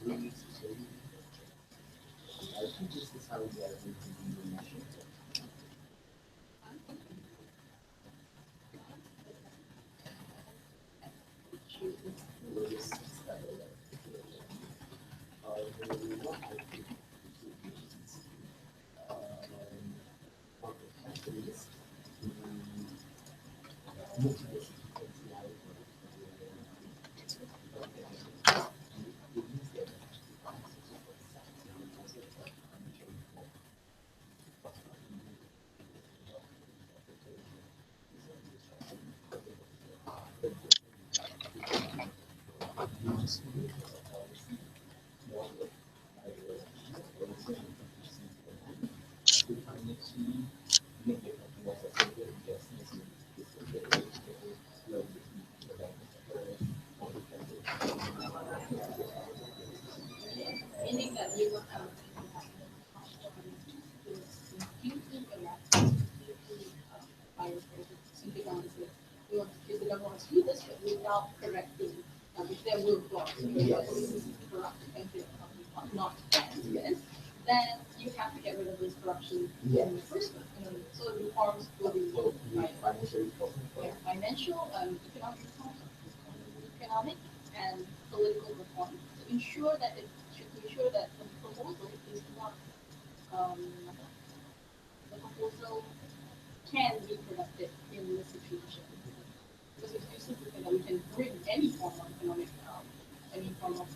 I think this is how we are going to do the machine. What I think is for the countries to motivate Meaning that you will have simply down to you want to the government to do this, but without correcting if there will blocks because corrupt country not yes, then you have to get rid of this corruption in the first place. So the reforms will be financial, economic and political reform to ensure that it should ensure that the proposal is not um, the proposal can be productive in this situation. Because if you simply think that we can bring any form of economic, any form of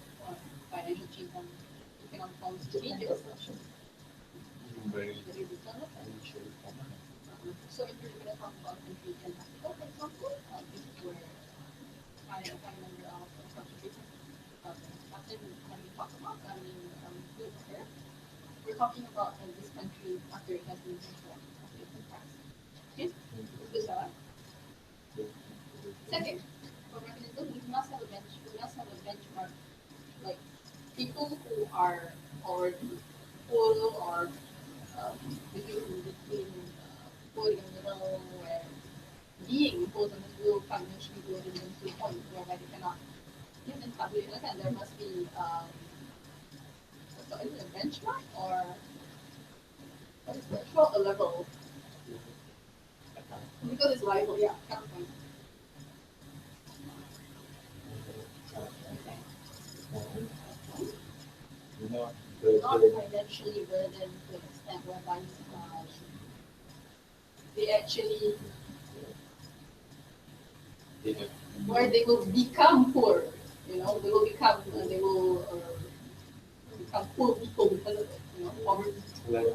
financial change on economic forms to changes, so if you're going to talk about country in Africa, for example, this is where I remember contributing after when we talk about, here, we're talking about this country after it has been transformed after it's been passed. Okay? This is second, for mechanism, we must have a benchmark, like people who are already full or between full in the middle where being imposed on this will financially go to a point whereby they cannot give them calculation and there must be so is it a benchmark or what is benchmark a level? Because it's liable, yeah, counterpoint. not Not financially burdened to an extent whereby they actually where they will become poor. They will become poor people because of it. Poverty. like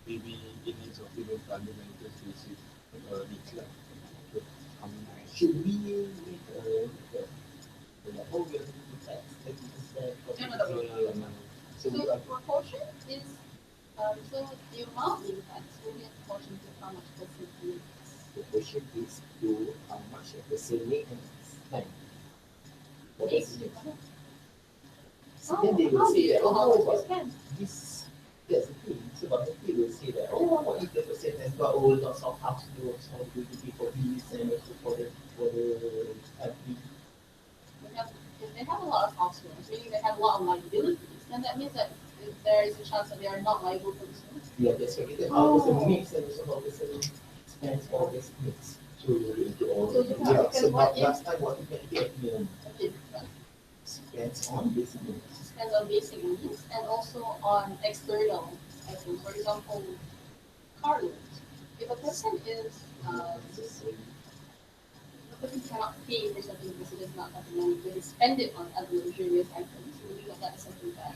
maybe it needs of even fundamental basic needs like should we make a whole year tax 30%? No. So the proportion is so the amount being taxed will be in proportion to how much person pays. The question is to how much a person makes spend. Makes. Then they will say that, how much spend? This that's the thing. So but they will say that, if the person has got lots of house loans, how do you pay for bills and also for the FD? If they have a lot of house loans, meaning they have a lot of liabilities, then that means that there is a chance that they are not liable for this loan. Yeah, that's right. Then how person makes and also how person spends all this mix into all. So but last time what you can get spends on basic needs. Spends on basic needs and also on external items. For example, car loans. If a person cannot pay for something because he does not have the money, but he spend it on other luxurious items, we believe that is something that.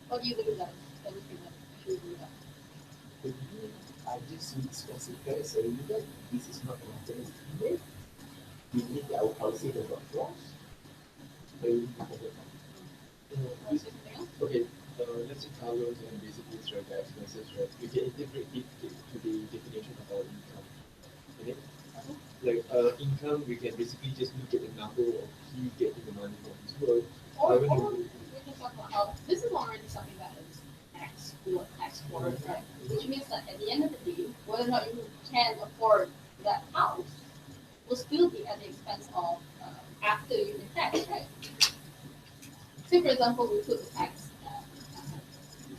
What do you think of that? What do you think that should we do that? I just specify saying that this is not an alternative method. We believe that our policy does not flaws. Okay, let's say car loans and basic needs, right, the expenses, right? We can integrate it to the definition of our income. Okay? Like income, we can basically just look at the number of you getting the money from this work. Or we can talk about how this is already something that is tax for, right? Which means that at the end of the day, whether or not you can afford that house will still be at the expense of after you pay tax, right? Say, for example, we put the tax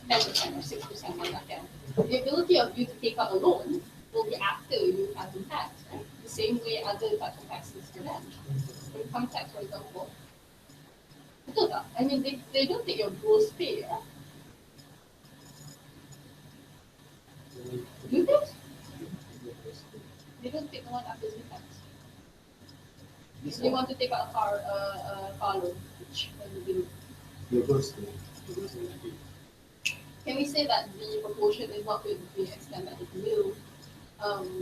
10% or 6% on that account. The ability of you to take out a loan will be after you have been taxed, right? The same way other types of taxes for them. Income tax, for example. I mean, they don't take your gross pay, right? Do they? They don't take the one after the tax. If you want to take out a car loan, which one will be? Your gross pay. Can we say that the proportion is not going to be extent that it will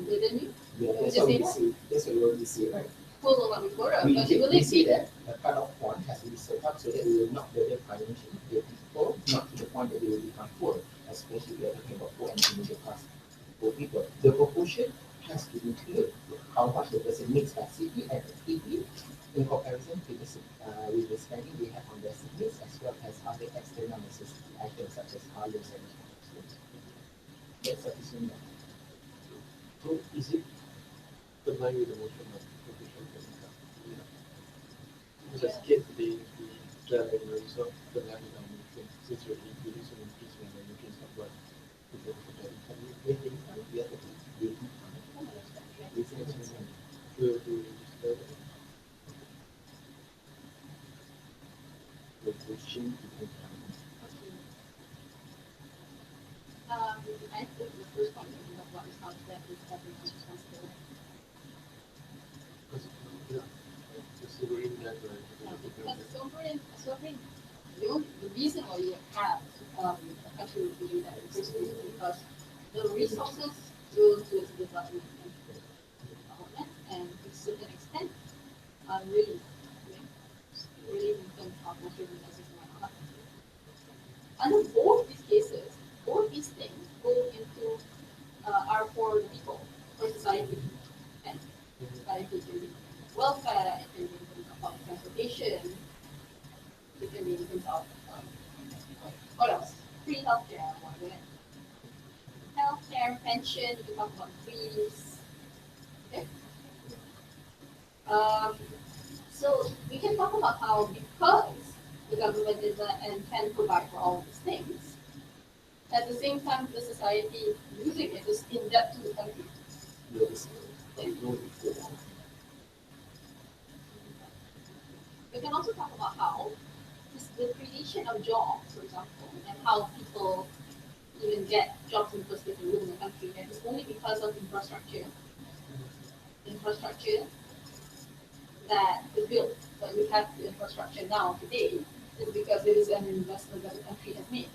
burden you? Yeah, that's what we say. That's what we say, right? Will not be poorer, We but will it say be? that a cut-off point has to be set up so that we will not burden financially the people, not to the point that they will become poor, especially we are talking about poor and middle class poor people. The proportion has to be clear how much the person makes passively and actively in comparison to with the spending they have on their savings as well as other external necessity items such as car loans and loans. That's sufficient. So is it combined with the motion of proportion for income? Because as kids they try to resolve the line with our motion since you're increasing when the motion is not what people put their income. With the income, we have to do I think the first point that we have about is how that is everyone's responsibility. Because the sovereign debt, Because sovereign, the reason why you have a country will be that in the first place is because the resources go towards the development and to a certain extent really in terms of natural resources and whatnot. Under both these cases, both these things go into are for the people, for society, and society can be welfare, it can be in terms of public transportation, it can be in terms of what else? Free healthcare, healthcare, pension, you can talk about fees. Okay. So we can talk about how because the government is and can provide for all these things, at the same time the society using it is in debt to the country. We can also talk about how the creation of jobs, for example, and how people even get jobs in the first place and live in the country, and it's only because of infrastructure that is built. That we have the infrastructure now today is because it is an investment that the country has made.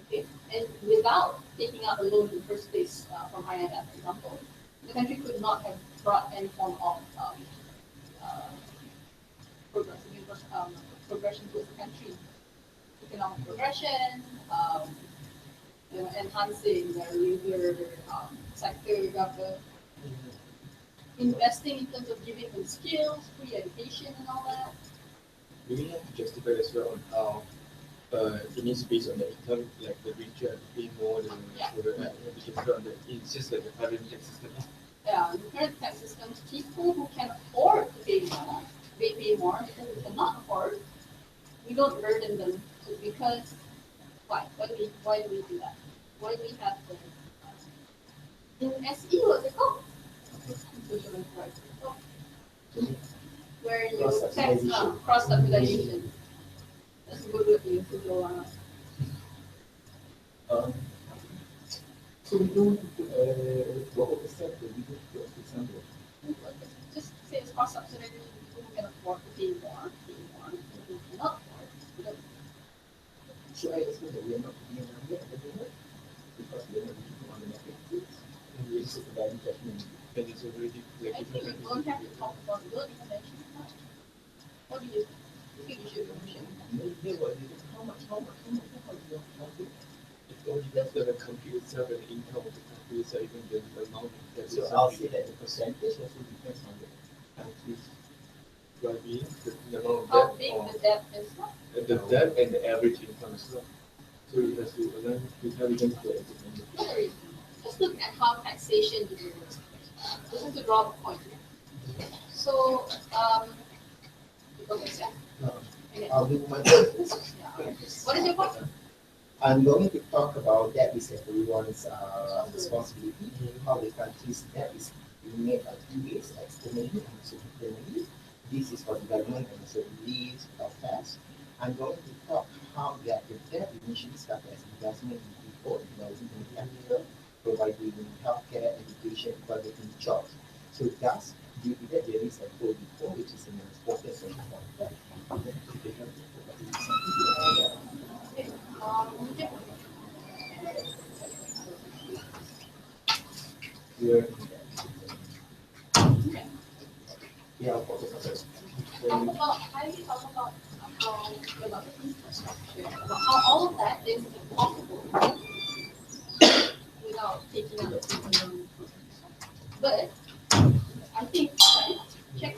Okay, and without taking out a loan in the first place from IMF, for example, the country could not have brought any form of progression towards the country. Economic progression, enhancing the labor sector, government, investing in terms of giving them skills, free education, and all that. We have to justify as well on how it needs to be based on the income, like the richer have to pay more than it's just like the current tax system. Yeah, the current tax system, people who can afford to pay more, they pay more. People who cannot afford, we don't burden them because why? Why do we do that? Why do we have the in SE what's it called? Social enterprise. Where you tax cross subsidization. That's a good way to go so we don't what percent we do for example? Just say it's cross subsidization. People who can afford to pay more, people who cannot afford, we don't. So I assume that we are not paying enough yet at the moment because we are not reaching on the market and we just a value judgment and it's already like I think we don't have to talk about it. Don't even mention it. What do you think we should mention? How much do you want to it all depends on the country itself and the income of the country itself, even the amount of debt. So I'll say that the percentage also depends on the country's well-being, the amount of debt. How big the debt is? The debt and the average income as well. So it has to align with how we can put it. Let's look at how taxation is. This is to draw a point. So Okay, sir. Okay. I'll do my Yeah. What is your point? I'm going to talk about debt is everyone's responsibility, how the country's debt is being made two ways, externally and also internally. This is for the government and also leaves affairs. I'm going to talk how the debt initially started as investment in people, developing capital, providing healthcare, education, providing jobs. So thus, due to that, there is a poor before, which is an important social point. Okay. Yeah. Okay. Yeah, of course. How do you talk about how about the infrastructure, about how all of that is possible without taking out the minimum. But I think check.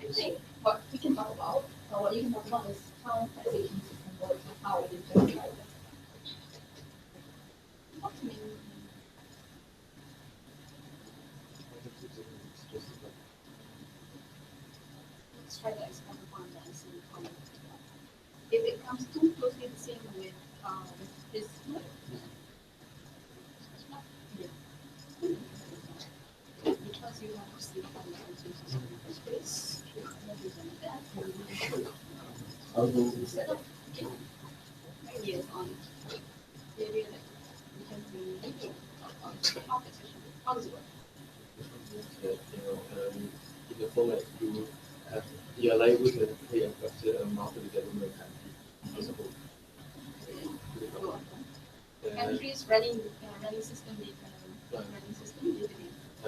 I think what we can talk about, or what you can talk about, is how taxation system works and how it is justified. Talk to me. Let's try to expand upon that and see how. If it comes too closely the same with this one, yeah. Because you have to see how the consensus in the first place, that I'll go instead of ideas on the idea that we can be on how taxation, how does it work? That, in the format you have, you are liable to pay a particular amount to the government country as a whole. Go on. Countries running system, running system,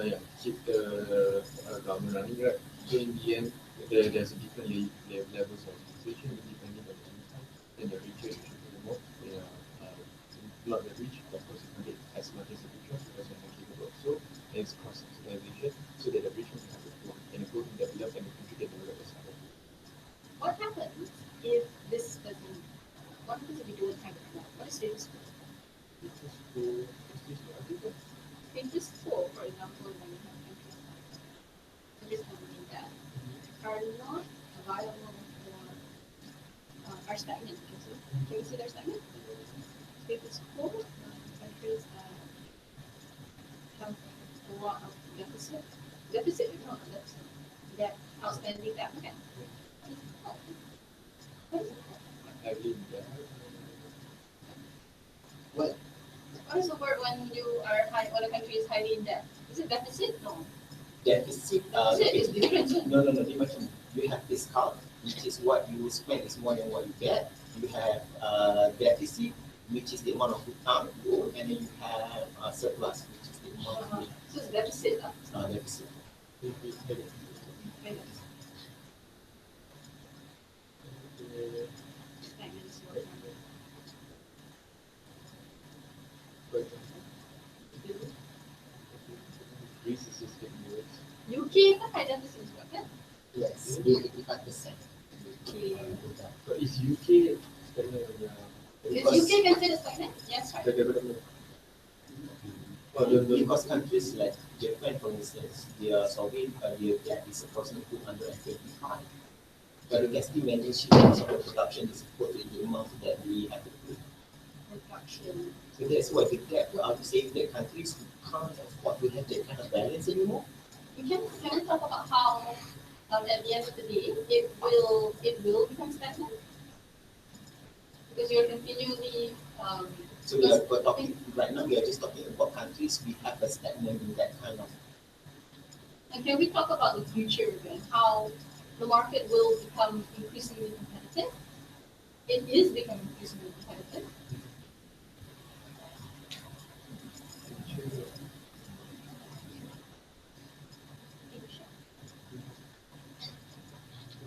Yeah, keep the government running, right? So in the end, there's a different levels of taxation depending on the income. And the richer you should pay more. They are not the rich, of course, you can get as much as the rich ones because they're more capable. So there's cost subsidization so that the rich ones have the poor and the poor can develop and the country can develop as well. What happens if this doesn't? What happens if we don't have it? What is status quo? Status quo, for example, when you have countries having that are not viable or are stagnant. Can you see they're stagnant? Status quo, countries that have a lot of deficit, no, that's debt, outstanding debt. Okay. Well, What is the word when you are high, when a country is highly in debt? Is it deficit? No. deficit. Deficit is different. No. Imagine you have discount, which is what you spend is more than what you get. You have deficit, which is the amount of hutang, and then you have surplus, which is the amount of money. So it's deficit. Deficit. Greece is just getting worse. UK kan high deficit juga kan? Yes, 85%. Okay. But is UK stagnant on the Is UK considered stagnant? Yes, right. development? Because countries like Japan, for instance, their sovereign year debt is approximately 225. But you can still manage because of the production is equal to the amount that we have to pay. Production. So that's why the debt, I would say that countries can't afford to have that kind of balance anymore. Can we talk about how at the end of the day it will become stagnant? Because you're continually So we're talking right now. We are just talking about countries we have a stagnant in that kind of. and can we talk about the future and how the market will become increasingly competitive? It is becoming increasingly competitive.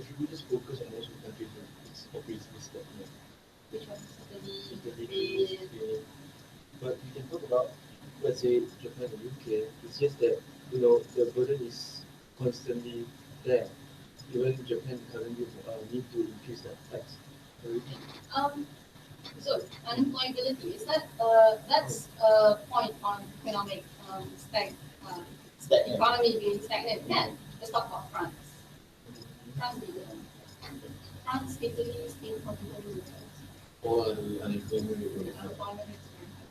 Should we just focus on most of the countries where it's obviously stagnant? Which ones? But we can talk about, let's say, Japan and UK. It's just that, the burden is constantly there. Even Japan currently need to increase their tax already. So unemployability is that's a point on economic Stagnant. economy being stagnant. Then let's talk about France. France is France, Italy, Spain, Portugal, and All unemployment rate will have. unemployment rates are high.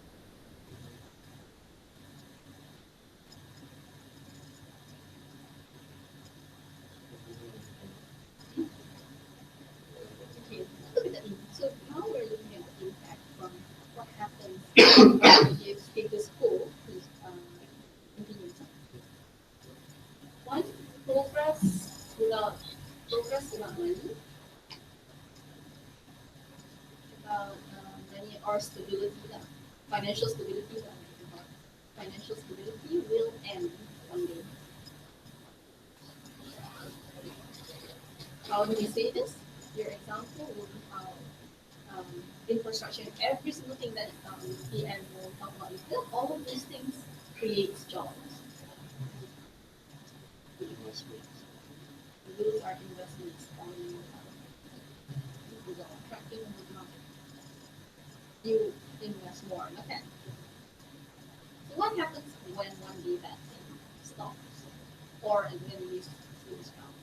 Okay, look at the impact. So now we're looking at the impact from what happens if status quo is continues. One, progress without money or stability, financial stability, financial stability will end one day. How do we say this? Your example will be how infrastructure, every single thing that PM will talk about later, all of these things creates jobs. Those are investments on people attracting the market. You invest more, okay? So what happens when one day that thing stops or when we slows down?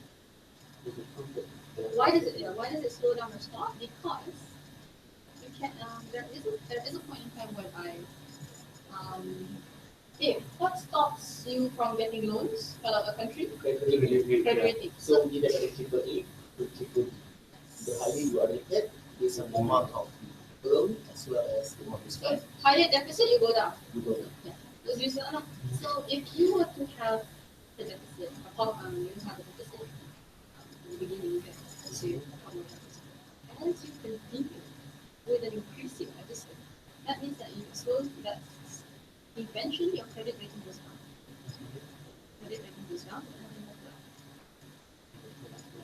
Why does it slow down or stop? Because you can there is a point in time when if what stops you from getting loans out of a country? Credit rating. Credit rating. So either at a triple A or triple B. The higher you are rated, there's an amount of loan as well as the mortgage price. Higher deficit, you go down. You go down. Yeah. So if you were to have a deficit, you have a deficit in the beginning, you get zero, as you continue with an increasing deficit, that means that that eventually your credit rating goes down. Credit rating goes down,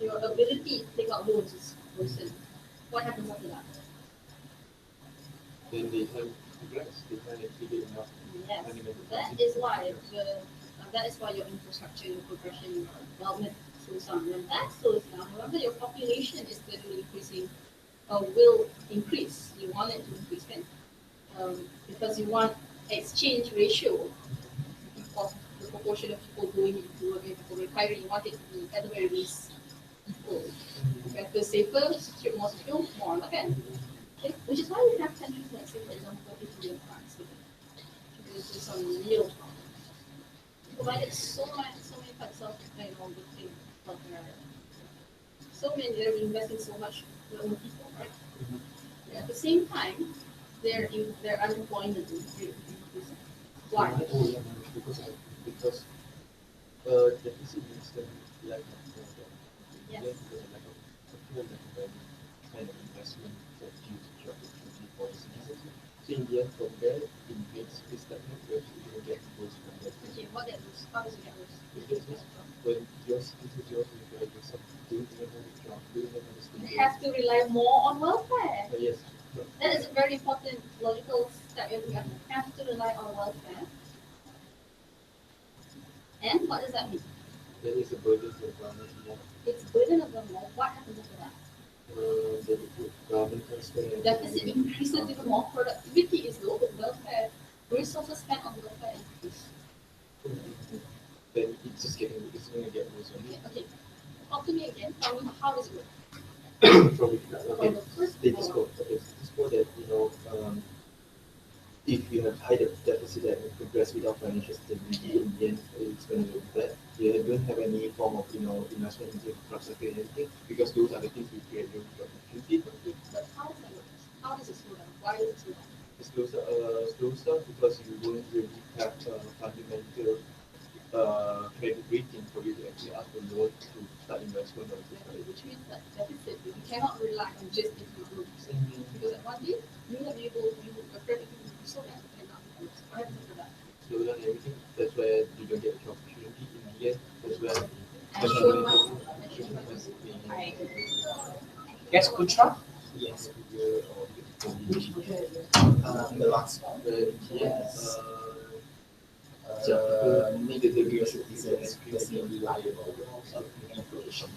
your ability to take out loans is worsened. What happens after that? Then they can't progress, they can't actually get enough. Yes, that is why your infrastructure, your progression, your development slows down. When that slows down, remember your population is steadily increasing, will increase. You want it to increase, because you want exchange ratio of the proportion of people going into work and people retiring. You want it to be at the very least equal. Better, safer, more secure, more, okay? Which is why we have countries like, say, for example, Italy and France. This is some real problem. Provided so many types of good things, but they're investing so much in their own people, right? At the same time, their unemployment is increasing. Why? Because deficit means the lack of Yes. because of lack of kind of investment that due to job opportunity policies. So in the end, from there, it makes this stagnant where you get worse from that. Okay, what that lose? How does it get worse? It gets worse when yours like yourself doing another job, doing another You thing. have to rely more on welfare. Yes. That is a very important logical step. You have to rely on welfare. And what does that mean? That is a burden to the government more. It's burden of the law. What happens after that? The government can spend. Deficit increases even more. Productivity is low, but welfare resources spent on welfare increase. Then it's going to get worse. Okay. Talk to me again. Tell me how does it work? From From the first status quo. Okay, status quo that if you have high deficit and progress without financial stability, in the end it's going to look bad. You don't have any form of investment into infrastructure and anything because those are the things we create new opportunity. But how does that work? How does it slow down? Why does it slow down? It slows down because you don't really have fundamental credit rating for you to actually ask for loan to start investment. Which means that deficit, you cannot rely on just if you grow. Because at one day, you will be able to credit rating will be so bad you cannot be able to. What happens after that? Slow down everything. That's where you don't get the opportunity in the end. That's where. Yes, Putra? Yes. The last one. Yes. Make the bigger citizens personally liable of inflation.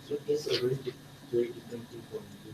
So it's a very different thing from the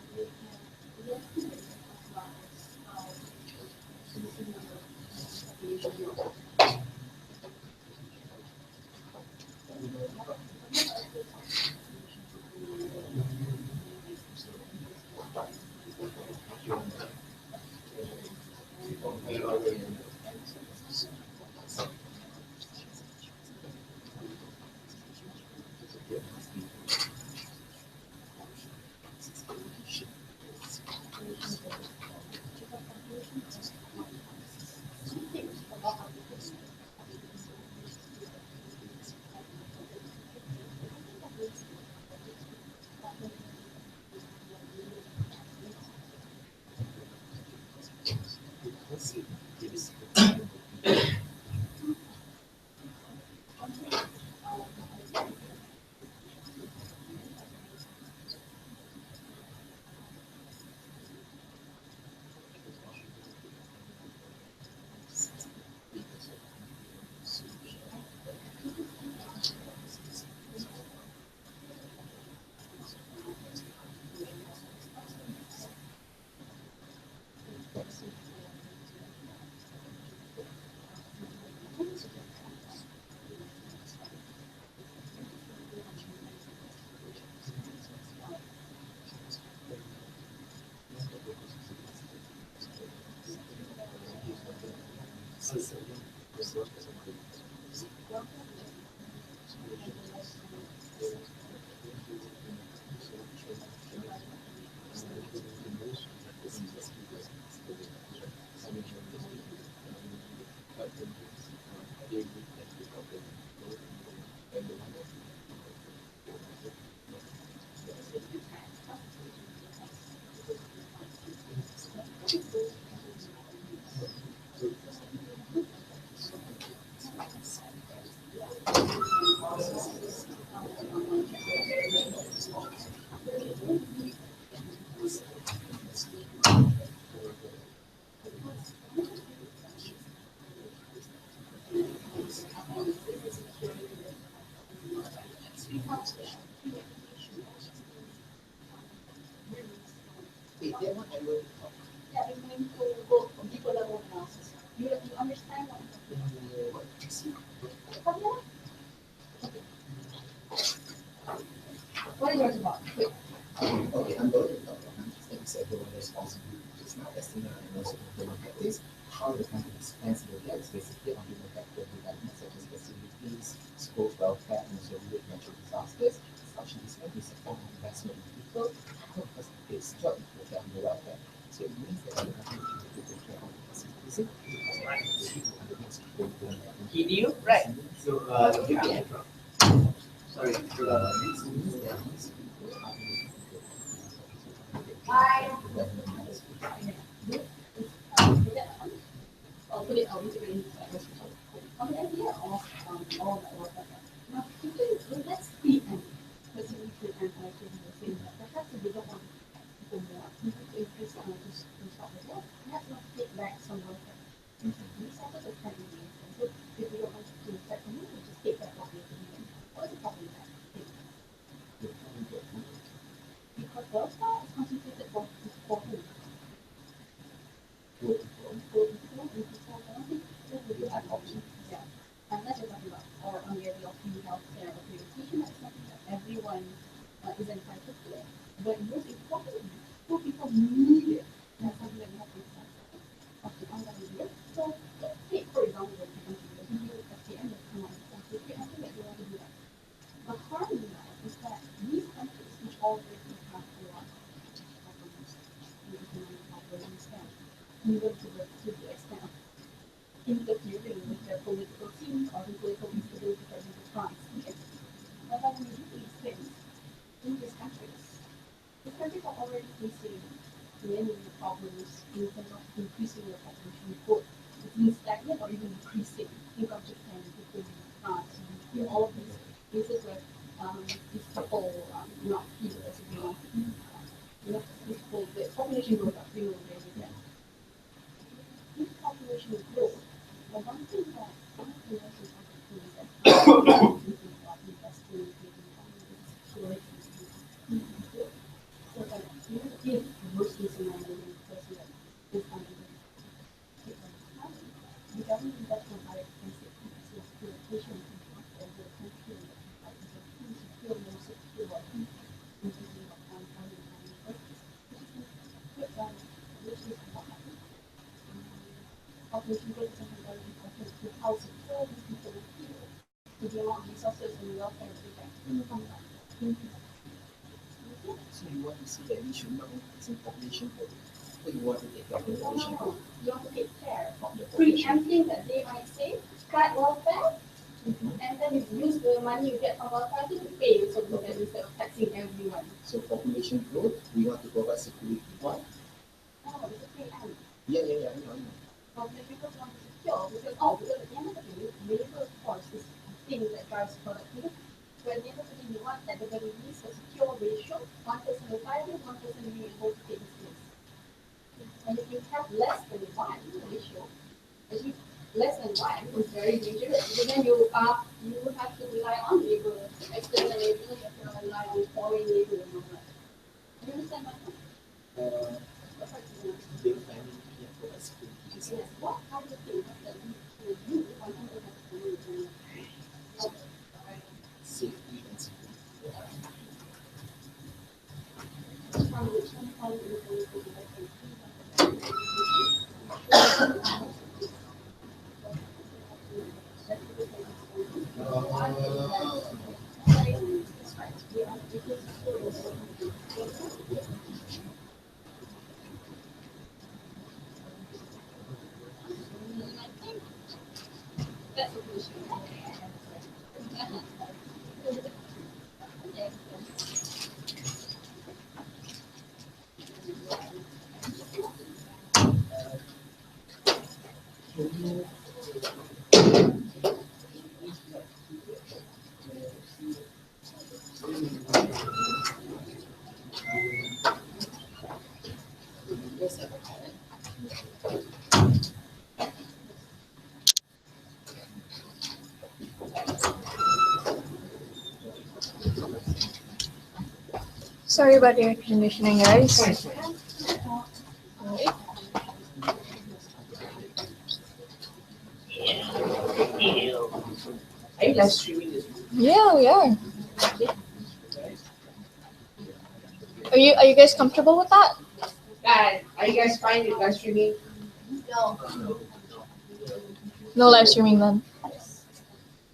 They want everyone to talk. Yeah, I'm going to go from people level analysis. You understand what I'm talking about? What is yours about? Okay, I'm going to talk about things everyone responsibility. It's not estimate and also human practice. How the company spends the gaps basically on human capital development such as facilities, schools, welfare, and also related natural disasters. Such investment is a form of investment in people because it's job to take care of the welfare. So it means that you have to take care of the facilities. KDU, right? So, sorry. This means that these people are I'll put it out into the on the idea of all that work like that. Now, let's see and let's see if we can actually say that perhaps a bigger one for more to increase to start with that. Let's not take back some work. These cycles are kind of so if we don't want to do that, we just take back what we're doing. What is the problem with that? Because welfare is concentrated for who? We have options, yeah. Unless you're talking about, or on the area of free healthcare or free education, that's something that everyone is entitled to it. But most importantly, poor people need it. That's something that we have to accept. Okay, I'm going to do it. So, take for example, the video at the end of the month, I think that you want to do that. The harm in that is that these countries, which already have a lot of problems, economic problems, even to the extent of interfering with their political scene, causing political instability, for example, France. Okay? But when we do these things in these countries are already facing many problems in terms of increasing their population growth. It's been stagnant or even decreasing. Think of Japan, Italy, France, all of these places where these people not feed as a these people, the population growth are really very bad. This population growth, the one thing that some of the nations are doing is that thinking about investing in security, So that you give most of the money because it's the government does provide basic education and the country is secure, more secure, in thinking of finding which is what happened. Population growth is very important to how secure these people will feel, to the amount of resources and welfare that come back. So you want to see that we should not increase in population growth. So you want to take care of the population growth. You have to take care. Of the population. Preempting that they might say, cut welfare, and then you use the money you get from welfare to pay so that instead of taxing everyone. So population growth, we want to provide security. Why? Oh, it's a preempt. Yeah, I know. Population growth want to secure because at the end of the day, labor force is the thing that drives productivity. So at the end of the day, you want at the very least a secure ratio, one person retiring, one person being able to take his place. And if you have less than one ratio, actually less than one is very dangerous because then you have to rely on labor, external labor, you have to rely on foreign labor and all that. Do you understand my point? They find it here for us security. Yes. What kind of things that you want to have Safety and security. from which one that's what we should Sorry about the air conditioning, guys. Are you live streaming this? Yeah, we are. Are you guys comfortable with that? Are you guys fine with live streaming? No. No live streaming then.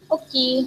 Okay.